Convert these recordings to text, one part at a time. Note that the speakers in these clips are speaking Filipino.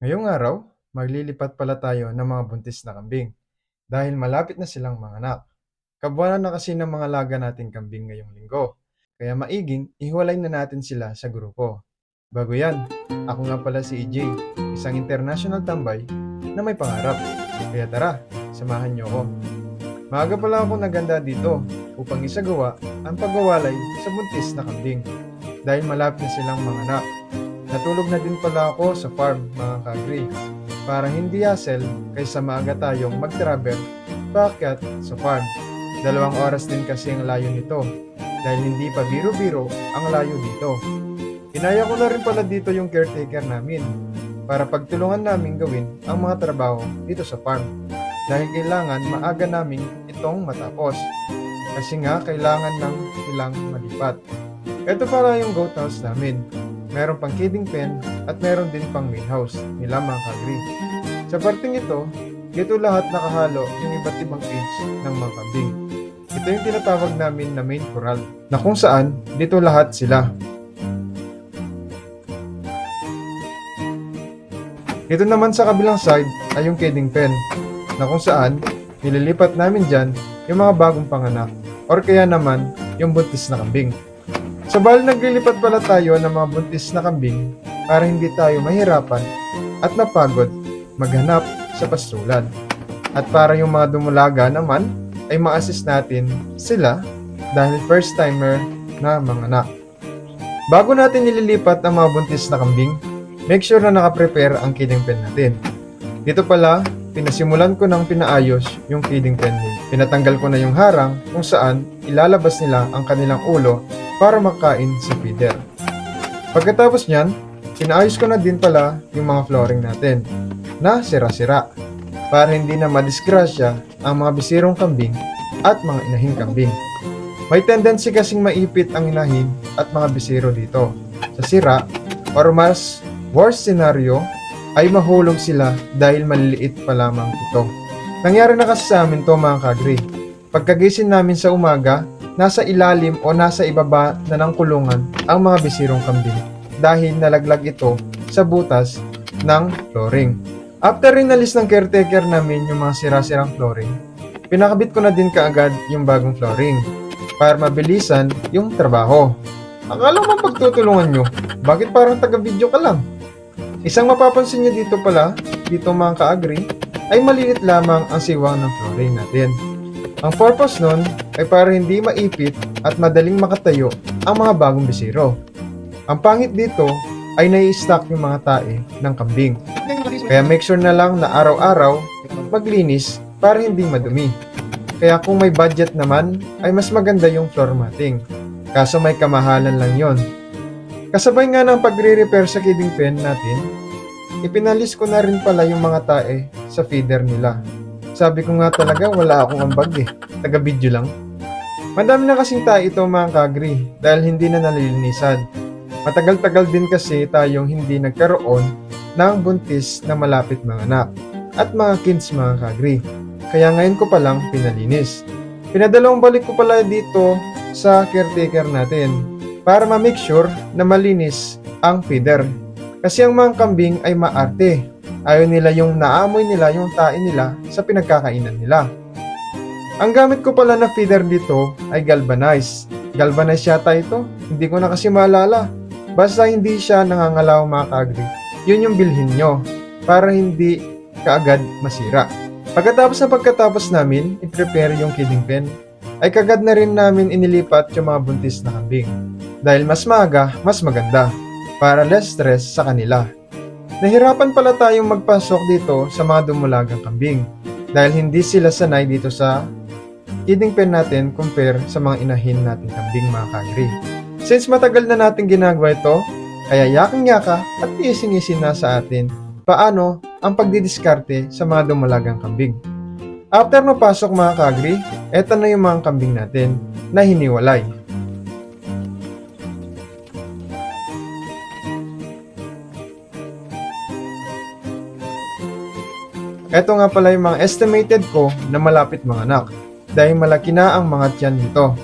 Ngayong araw, maglilipat pala tayo ng mga buntis na kambing dahil malapit na silang manganak. Kabuanan na kasi ng mga laga nating kambing ngayong linggo, kaya maiging ihiwalay na natin sila sa grupo. Bago yan, ako nga pala si EJ, isang international tambay na may pangarap. Kaya tara, samahan niyo ako. Maaga pala ako naganda dito upang isagawa ang pagwawalay sa buntis na kambing dahil malapit na silang manganak. Natulog na din pala ako sa farm, mga kagri, para hindi hassle kaysa maaga tayong mag-travel paakyat sa farm. 2 oras din kasi ang layo nito dahil hindi pa biro-biro ang layo dito. Inaya ko na rin pala dito yung caretaker namin para pagtulungan namin gawin ang mga trabaho dito sa farm dahil kailangan maaga namin itong matapos kasi nga kailangan ng ilang malipat. Ito para yung goat house namin. Meron pang kidding pen at meron din pang main house nila mga kagri. Sa parting ito, dito lahat nakahalo yung iba't ibang age ng mga kambing. Ito yung tinatawag namin na main corral, na kung saan dito lahat sila. Dito naman sa kabilang side ay yung kidding pen, na kung saan nililipat namin dyan yung mga bagong panganak or kaya naman yung buntis na kambing. Sa bali naglilipat pala tayo ng mga buntis na kambing para hindi tayo mahirapan at mapagod maghanap sa pastulan. At para yung mga dumulaga naman ay ma-assist natin sila dahil first timer na manganak. Bago natin nililipat ang mga buntis na kambing, make sure na nakaprepare ang kidding pen natin. Dito pala, pinasimulan ko ng pinaayos yung kidding pen nila. Pinatanggal ko na yung harang kung saan ilalabas nila ang kanilang ulo para makain sa feeder. Pagkatapos nyan, pinaayos ko na din pala yung mga flooring natin na sira-sira para hindi na madisgrasya ang mga bisirong kambing at mga inahing kambing. May tendency kasing maipit ang inahin at mga bisiro dito sa sira or mas worst scenario ay mahulog sila dahil maliliit pa lamang ito. Nangyari na kasi sa amin to mga kagri. Pagkagising namin sa umaga, nasa ilalim o nasa ibaba na ng kulungan ang mga bisirong kambing dahil nalaglag ito sa butas ng flooring. After rin alis ng caretaker namin yung mga sira-sirang flooring, pinakabit ko na din kaagad yung bagong flooring para mabilisan yung trabaho. Akala mo pagtutulungan nyo, bakit parang taga-video ka lang? Isang mapapansin nyo dito pala, dito mga ka-agri, ay maliit lamang ang siwang ng flooring natin. Ang purpose nun ay para hindi maipit at madaling makatayo ang mga bagong bisiro. Ang pangit dito ay nai-stack yung mga tae ng kambing. Kaya make sure na lang na araw-araw maglinis para hindi madumi. Kaya kung may budget naman ay mas maganda yung floor matting. Kaso may kamahalan lang yon. Kasabay nga ng pagre-repair sa kidding pen natin, ipinalis ko na rin pala yung mga tae sa feeder nila. Sabi ko nga talaga wala akong ambag taga-video lang. Madami na kasing tayo ito mga kagri dahil hindi na nalilinisan. Matagal-tagal din kasi tayong hindi nagkaroon ng buntis na malapit manganak at mga kids mga kagri. Kaya ngayon ko palang pinalinis. Pinadalawang balik ko pala dito sa caretaker natin para ma-make sure na malinis ang feeder. Kasi ang mga kambing ay maarte. Ayaw nila yung naamoy nila yung tae nila sa pinagkakainan nila. Ang gamit ko pala na feeder dito ay galvanized. Galvanized yata ito. Hindi ko na kasi maalala. Basta hindi siya nangangalaw mga kaagri. Yun yung bilhin nyo para hindi kaagad masira. Pagkatapos namin i-prepare yung kidding pen, ay kagad na rin namin inilipat yung mga buntis na kambing. Dahil mas maaga, mas maganda. Para less stress sa kanila. Nahirapan pala tayong magpasok dito sa mga dumulagang kambing dahil hindi sila sanay dito sa kidding pen natin compare sa mga inahin natin kambing mga kagri. Since matagal na natin ginagawa ito, kaya yaking-yaka at ising-isin na sa atin paano ang pagdidiskarte sa mga dumulagang kambing. After mapasok mga kagri, eto na yung mga kambing natin na hiniwalay. Ito nga pala yung mga estimated ko na malapit manganak dahil malaki na ang mga tiyan nito.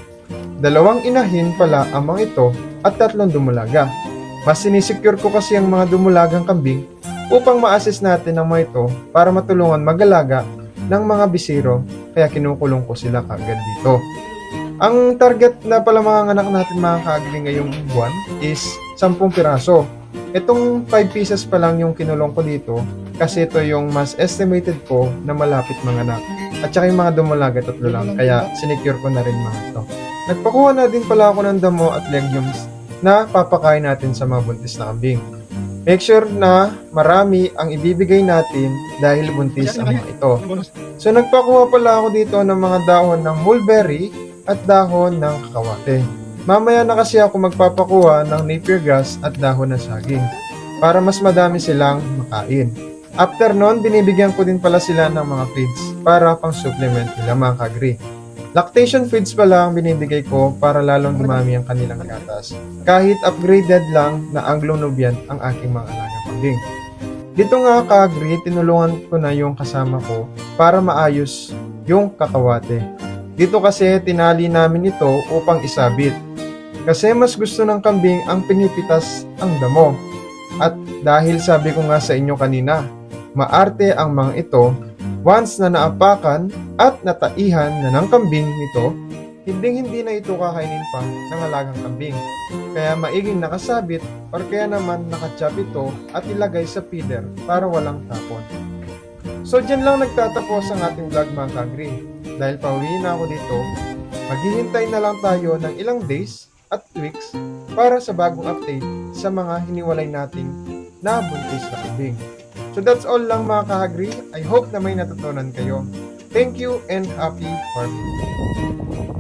2 inahin pala ang mga ito at 3 dumulaga. Mas sinisecure ko kasi ang mga dumulagang kambing upang ma-assist natin ang mga ito para matulungan mag-alaga ng mga bisiro, kaya kinukulong ko sila kagad dito. Ang target na pala mga anak natin mga ka-agri ngayong buwan is 10 piraso. Itong 5 pieces pa lang yung kinulong ko dito kasi ito yung mas estimated ko na malapit mga anak. At saka yung mga dumalaga 3 lang, kaya sinecure ko na rin mga ito. Nagpakuha na din pala ako ng damo at legumes na papakain natin sa mga buntis na kambing. Make sure na marami ang ibibigay natin dahil buntis ang mga ito. So nagpakuha pala ako dito ng mga dahon ng mulberry at dahon ng kakawate. Mamaya na kasi ako magpapakuha ng napier grass at dahon ng saging para mas madami silang makain. After nun, binibigyan ko din pala sila ng mga feeds para pang supplement nila mga kagri. Lactation feeds pa lang binibigay ko para lalong dumami ang kanilang gatas. Kahit upgraded lang na Anglo-Nubian ang aking mga alagang kambing. Dito nga ka-agri, tinulungan ko na yung kasama ko para maayos yung kakawate. Dito kasi tinali namin ito upang isabit. Kasi mas gusto ng kambing ang pinipitas ang damo. At dahil sabi ko nga sa inyo kanina, maarte ang mga ito. Once na naapakan at nataihan na ng kambing nito, hindi na ito kakainin pa ng alagang kambing. Kaya maiging nakasabit or kaya naman nakachop ito at ilagay sa feeder para walang tapon. So dyan lang nagtatapos ang ating vlog mga kagri. Dahil pauwi na ako dito, maghihintay na lang tayo ng ilang days at weeks para sa bagong update sa mga hiniwalay nating nabuntis na kambing. So that's all lang mga kahagri. I hope na may natutunan kayo. Thank you and happy farming.